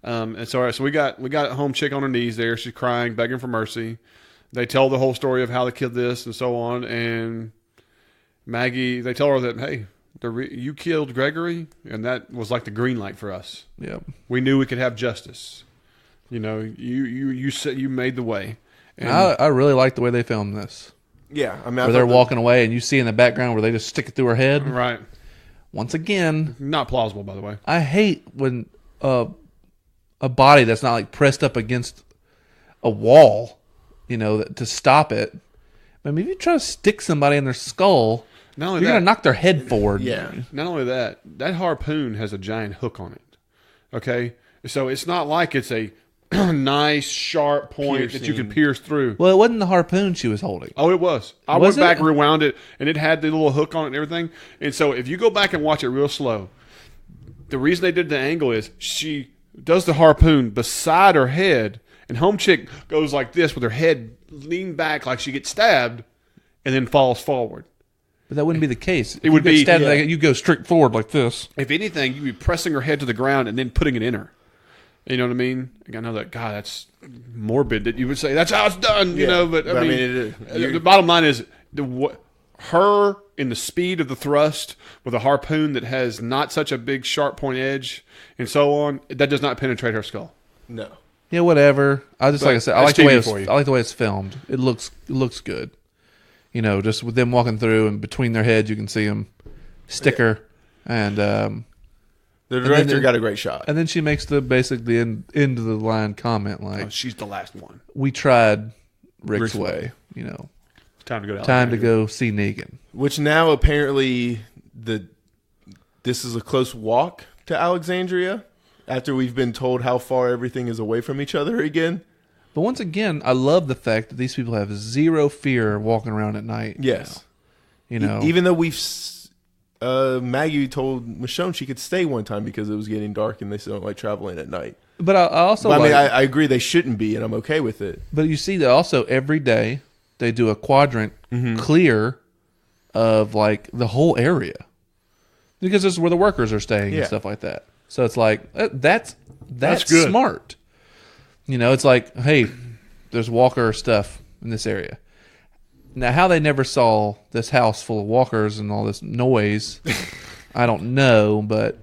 and so all right. So we got a home chick on her knees there. She's crying, begging for mercy. They tell the whole story of how they killed this and so on. And Maggie, they tell her that hey, you killed Gregory, and that was like the green light for us. Yeah. We knew we could have justice. You said you made the way. And I really like the way they filmed this. Yeah, I mean, Where they're walking away and you see in the background where they just stick it through her head. right, Once again, not plausible, by the way. I hate when a body that's not like pressed up against a wall, to stop it. I mean, if you try to stick somebody in their skull, Not only you're that, going to knock their head forward. Yeah. Not only that harpoon has a giant hook on it. Okay? So it's not like it's a nice, sharp point that you can pierce through. Well, it wasn't the harpoon she was holding. Oh, it was. I Was went back, it? rewound it, and it had the little hook on it and everything. And so if you go back and watch it real slow, the reason they did the angle is she does the harpoon beside her head, and home chick goes like this with her head leaned back like she gets stabbed, and then falls forward. But that wouldn't be the case. If would you get be- stabbed, yeah. like, you go straight forward like this. If anything, you'd be pressing her head to the ground and then putting it in her. You know what I mean? I know that, God, that's morbid that you would say that's how it's done, but I mean, it is. the bottom line is her in the speed of the thrust with a harpoon that has not such a big sharp point edge and so on, that does not penetrate her skull. No. Yeah, whatever. Like I said, I that's like the way TV for you. I like the way it's filmed. It looks good. Just with them walking through and between their heads, you can see them sticker, and The director got a great shot. then she makes the end of the line comment like, Oh, she's the last one. "We tried Rick's Rick's way. Time to go. Time to go see Negan." Which now apparently this is a close walk to Alexandria after we've been told how far everything is away from each other again. But once again, I love the fact that these people have zero fear of walking around at night. Yes. now. Even though Maggie told Michonne she could stay one time because it was getting dark and they still don't like traveling at night. But I also But like, I agree they shouldn't be, and I'm okay with it. but you see that also every day they do a quadrant clear of like the whole area because this is where the workers are staying Yeah. and stuff like that. So it's like that's good. smart. It's like, hey, there's Walker stuff in this area. Now, how they never saw this house full of walkers and all this noise, I don't know, but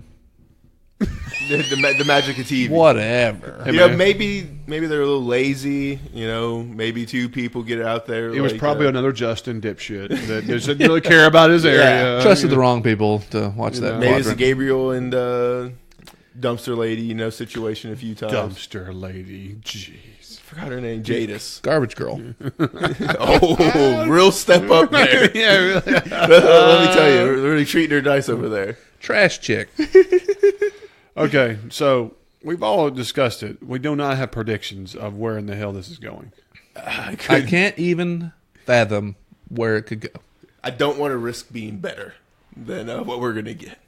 The magic of TV. whatever. Maybe they're a little lazy. Maybe two people get out there. It was probably another Justin dipshit that doesn't really care about his area. Trusted the wrong people to watch that maybe it's quadrant. Gabriel and dumpster lady, situation a few times. Dumpster lady. Jeez. Forgot her name. Jadis. Garbage girl. Oh, real step up there. Yeah, really. Let me tell you, we're really treating her nice over there. Trash chick. Okay, so we've all discussed it. We do not have predictions of where in the hell this is going. I can't even fathom where it could go. I don't want to risk being better than what we're going to get.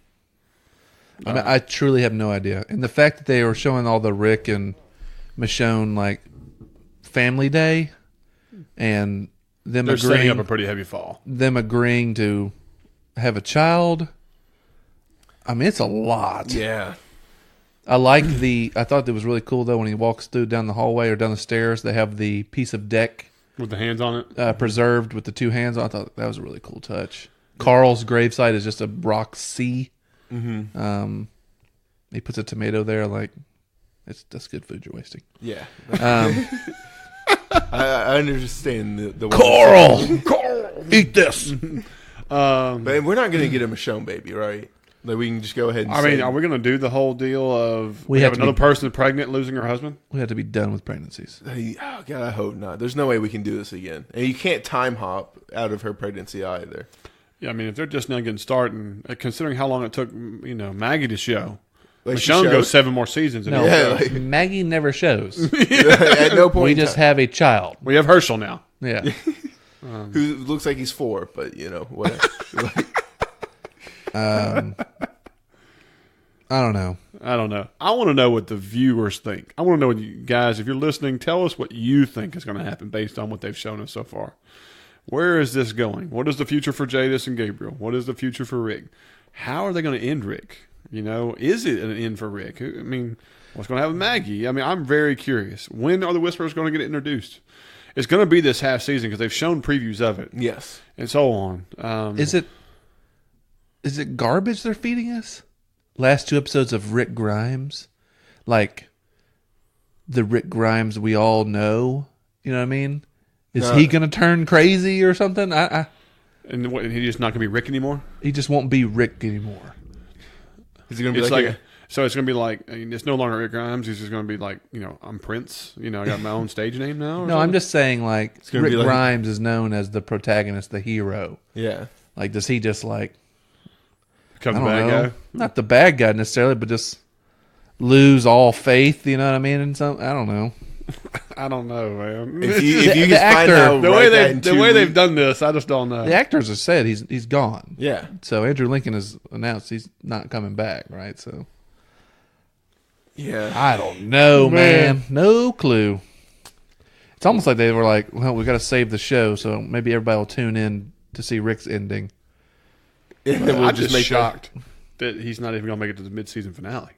I mean, I truly have no idea. And the fact that they were showing all the Rick and Michonne, like, family day and them They're setting agreeing up a pretty heavy fall. them agreeing to have a child. I mean, it's a lot. Yeah. I thought it was really cool though when he walks through down the hallway or down the stairs, they have the piece of deck With the hands on it? preserved with the two hands on. I thought that was a really cool touch. Carl's gravesite is just a rock C. Mm-hmm. He puts a tomato there, like that's good food you're wasting. Yeah. I understand the Carl, eat this. But we're not going to get a Michonne baby, right? Like we can just go ahead and I mean, are we going to do the whole deal of we have another person pregnant losing her husband? We have to be done with pregnancies. Oh, God, I hope not. There's no way we can do this again. And you can't time hop out of her pregnancy either. Yeah, I mean, if they're just now getting started, and considering how long it took, Maggie to show. Like Michonne goes 7 more seasons. No, Maggie never shows. At no point We just have a child. We have Herschel now. Yeah. Who looks like he's 4, but, whatever. I don't know. I want to know what the viewers think. I want to know what you guys, if you're listening, tell us what you think is going to happen based on what they've shown us so far. Where is this going? What is the future for Jadis and Gabriel? What is the future for Rick? How are they going to end Rick? Is it an end for Rick? I mean, what's going to happen with Maggie? I mean, I'm very curious. When are the Whisperers going to get introduced? It's going to be this half season because they've shown previews of it. Yes. And so on. Is it garbage they're feeding us? Last 2 episodes of Rick Grimes, like the Rick Grimes we all know. You know what I mean? Is he going to turn crazy or something? And what, he's just not going to be Rick anymore? He just won't be Rick anymore. Is it going to be so it's going to be like, it's no longer Rick Grimes. He's just going to be like, I'm Prince. I got my own stage name now. No, I'm just saying, like, Rick be Grimes is known as the protagonist, the hero. Yeah. Like, does he just, like, become the bad guy? Not the bad guy necessarily, but just lose all faith, you know what I mean? And some, I don't know. I don't know, man. If you The can find actor- out The way they've done this, I just don't know. The actors have said he's gone. Yeah. So Andrew Lincoln has announced he's not coming back, right? So Yeah. I don't know, man. No clue. It's almost like they were like, well, we've got to save the show, so maybe everybody will tune in to see Rick's ending. I'm just shocked that he's not even going to make it to the mid-season finale.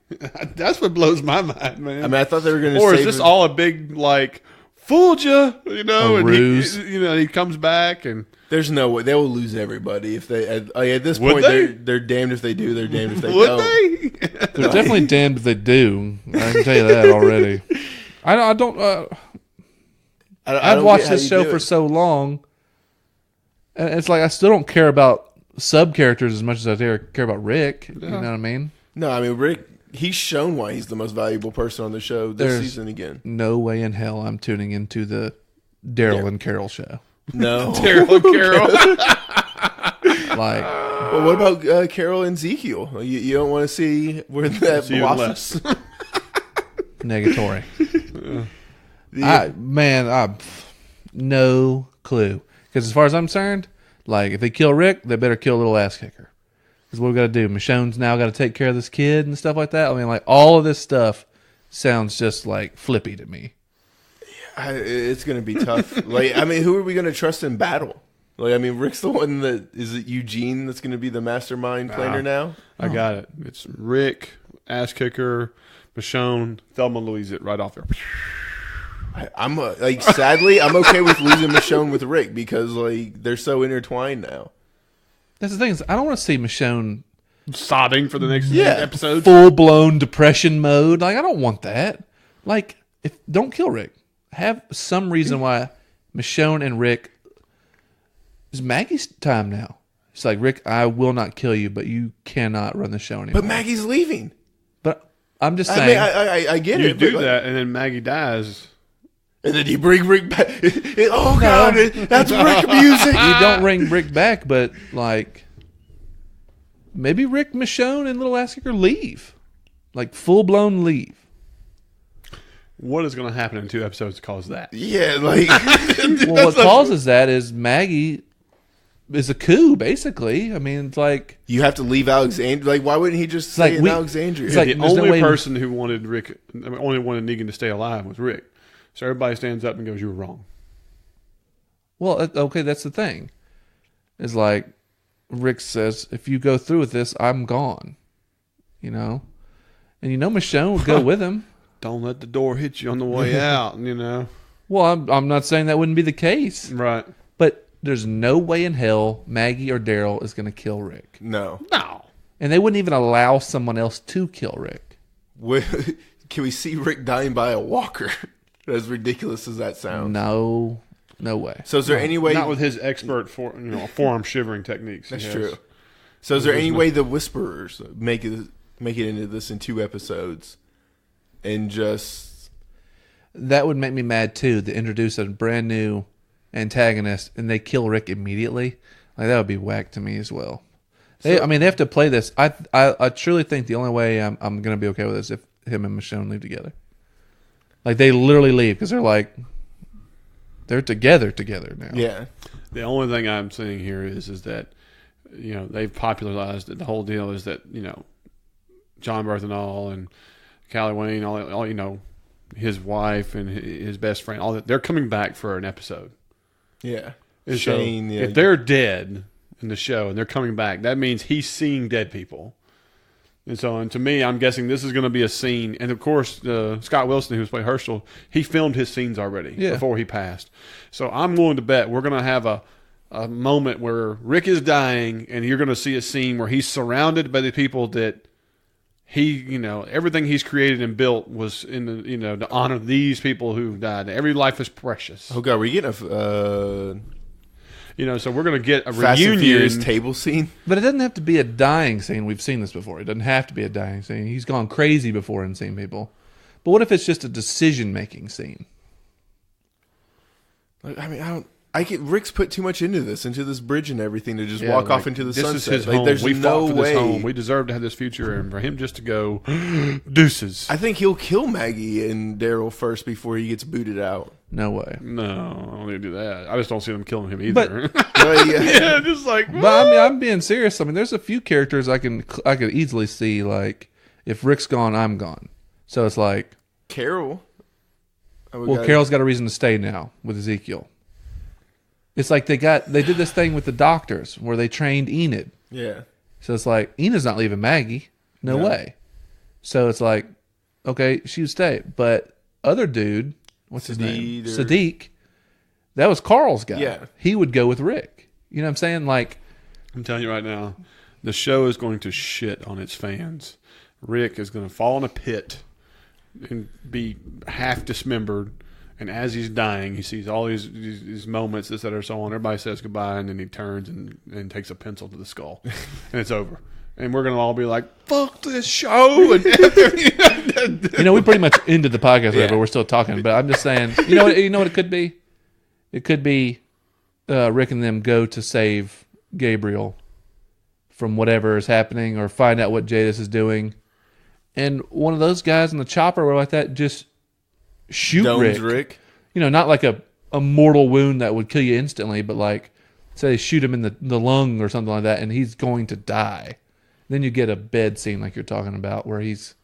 That's what blows my mind, man. I mean, I thought they were going to Or is this all a big, like, fooled you, A and ruse. he comes back and... There's no way. They will lose everybody. If they at this Would point, they? they're damned if they do, they're damned if they Would don't. they? They're definitely damned if they do. I can tell you that already. I don't. I've watched this show for so long, and it's like I still don't care about sub characters as much as I care about Rick. You know what I mean? No, I mean Rick. He's shown why he's the most valuable person on the show this season again. No way in hell I'm tuning into the Daryl and Carol show. No, Daryl and Carol. Like, well, what about Carol and Ezekiel? You don't want to see where that blossoms. negatory. I no clue. Because as far as I'm concerned, like if they kill Rick, they better kill little ass kicker. Because what we got to do? Michonne's now got to take care of this kid and stuff like that. I mean, like all of this stuff sounds just like flippy to me. It's going to be tough. Like, I mean, who are we going to trust in battle? Like, I mean, Rick's the one that is it Eugene that's going to be the mastermind planner now? I got it. It's Rick, ass kicker, Michonne, Thelma Louise it right off there. I'm like, sadly, I'm okay with losing Michonne with Rick because like they're so intertwined now. That's the thing is, I don't want to see Michonne Sobbing for the next episode. full blown depression mode. Like I don't want that. Like if don't kill Rick. Have some reason why Michonne and Rick. It's Maggie's time now. It's like Rick, I will not kill you, but you cannot run the show anymore. But Maggie's leaving. But I'm just I saying. mean, I get You it. do but, that, and then Maggie dies. and then you bring Rick back. Oh God, that's Rick music. You don't bring Rick back, but like maybe Rick, Michonne, and Little Ass Kicker leave, like full blown leave. What is going to happen in 2 episodes to cause that? Yeah, like Well, what causes that is Maggie is a coup, basically. I mean, it's like you have to leave Alexandria. Like, why wouldn't he just stay in Alexandria? it's like The there's no only way- person who wanted only wanted Negan to stay alive was Rick. So everybody stands up and goes, "You were wrong." Well, okay, that's the thing. Is like Rick says, if you go through with this, I'm gone. You know, and Michonne would go with him. Don't let the door hit you on the way out. Well, I'm not saying that wouldn't be the case, Right? but there's no way in hell Maggie or Daryl is going to kill Rick, No. and they wouldn't even allow someone else to kill Rick. Can we see Rick dying by a walker? As ridiculous as that sounds. No way. So is there any way? Not with his expert forearm shivering techniques. That's true. So is there any way the Whisperers make it into this in 2 episodes, and just That would make me mad too. To introduce a brand new antagonist and they kill Rick immediately, like that would be whack to me as well. They have to play this. I truly think the only way I'm going to be okay with this if him and Michonne leave together. Like they literally leave because they're together now. yeah, The only thing I'm seeing here is that they've popularized it. The whole deal is that John Berthenol and Callie Wayne, all his wife and his best friend, all that, they're coming back for an episode. yeah. And Shane, so yeah. if they're dead in the show and they're coming back, that means he's seeing dead people. And to me, I'm guessing this is going to be a scene. And of course, Scott Wilson, who's played Herschel, he filmed his scenes already before he passed. So I'm willing to bet we're going to have a moment where Rick is dying, and you're going to see a scene where he's surrounded by the people that everything he's created and built was in the to honor these people who died. Every life is precious. Oh God, we're getting a So we're going to get a Fast and Furious reunion. table scene. But it doesn't have to be a dying scene. We've seen this before. It doesn't have to be a dying scene. He's gone crazy before and seen people. But what if it's just a decision-making scene? I mean, Rick's put too much into this bridge and everything to just walk off into the this sunset. Is his home. There's We no fought for way. this home. We deserve to have this future, and for him just to go deuces. I think he'll kill Maggie and Daryl first before he gets booted out. No way. No, I don't need to do that. I just don't see them killing him either. Yeah. Just like. But I'm being serious. I mean, there's a few characters I could easily see, like, if Rick's gone, I'm gone. So it's like, Carol. Carol's got a reason to stay now with Ezekiel. It's like they did this thing with the doctors where they trained Enid. Yeah. So it's like, Enid's not leaving Maggie. No way. So it's like, okay, she would stay. But other dude, what's his name? Sadiq. That was Carl's guy. Yeah. He would go with Rick. You know what I'm saying? Like, I'm telling you right now, the show is going to shit on its fans. Rick is going to fall in a pit and be half dismembered. And as he's dying, he sees all these moments, this, that, or so on. Everybody says goodbye, and then he turns and takes a pencil to the skull. And it's over. And we're going to all be like, fuck this show. And we pretty much ended the podcast, Yeah. but we're still talking. But I'm just saying, you know what it could be? It could be Rick and them go to save Gabriel from whatever is happening or find out what Jadis is doing. And one of those guys in the chopper or like that just shoot Rick. Not like a mortal wound that would kill you instantly, but like, say they shoot him in the lung or something like that, and he's going to die. Then you get a bed scene like you're talking about where he's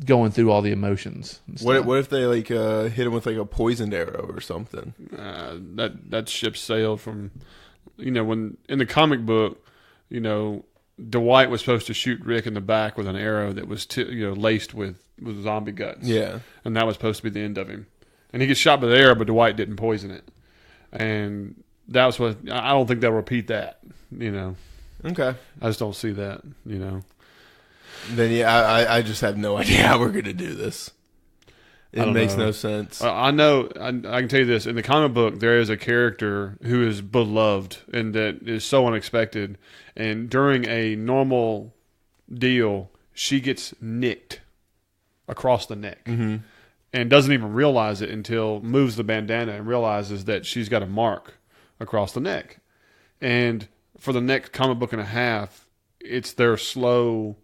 going through all the emotions. What if they hit him with a poisoned arrow or something? that ship sailed from, when in the comic book, Dwight was supposed to shoot Rick in the back with an arrow that was laced with zombie guts. Yeah. And that was supposed to be the end of him. And he gets shot by the arrow, but Dwight didn't poison it. And that was what I don't think they'll repeat that. Okay. I just don't see that. Then I just have no idea how we're gonna do this. It makes no sense. I know. I can tell you this: in the comic book, there is a character who is beloved and that is so unexpected. And during a normal deal, she gets nicked across the neck. Mm-hmm. And doesn't even realize it until moves the bandana and realizes that she's got a mark across the neck. And for the next comic book and a half, it's their slow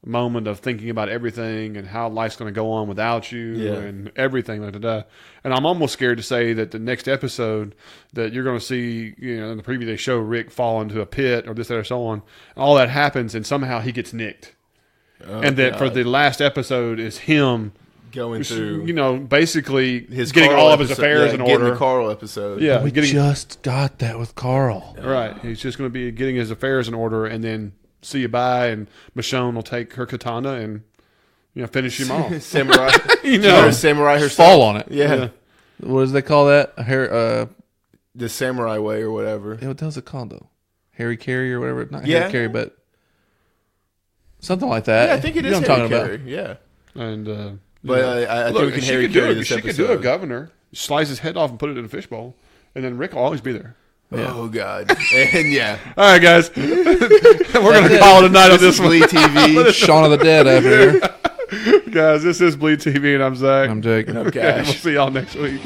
moment of thinking about everything and how life's going to go on without you and everything like that. And I'm almost scared to say that the next episode that you're going to see, in the preview they show Rick fall into a pit or this, that, or so on. All that happens and somehow he gets nicked. And that for the last episode is him going through, basically getting all of his affairs in order. Getting the Carl episode. Yeah, we just got that with Carl. Right. He's just going to be getting his affairs in order and then see you bye, and Michonne will take her katana and finish him off. Samurai, samurai herself. Fall on it. Yeah. What does they call that? The samurai way or whatever. What the hell's it called though? Harry Carey or whatever. Not Harry Carey, but something like that. Yeah, I think it is Harry Carey. Yeah. And but I think we can Harry Carey this episode. She could do a governor, slice his head off and put it in a fishbowl, and then Rick will always be there. Yeah. Oh God! And all right, guys, we're gonna call it a night on this one. BleedTV, Shaun of the Dead over here. Guys, this is BleedTV, and I'm Zach. I'm Jake. Okay, we'll see y'all next week.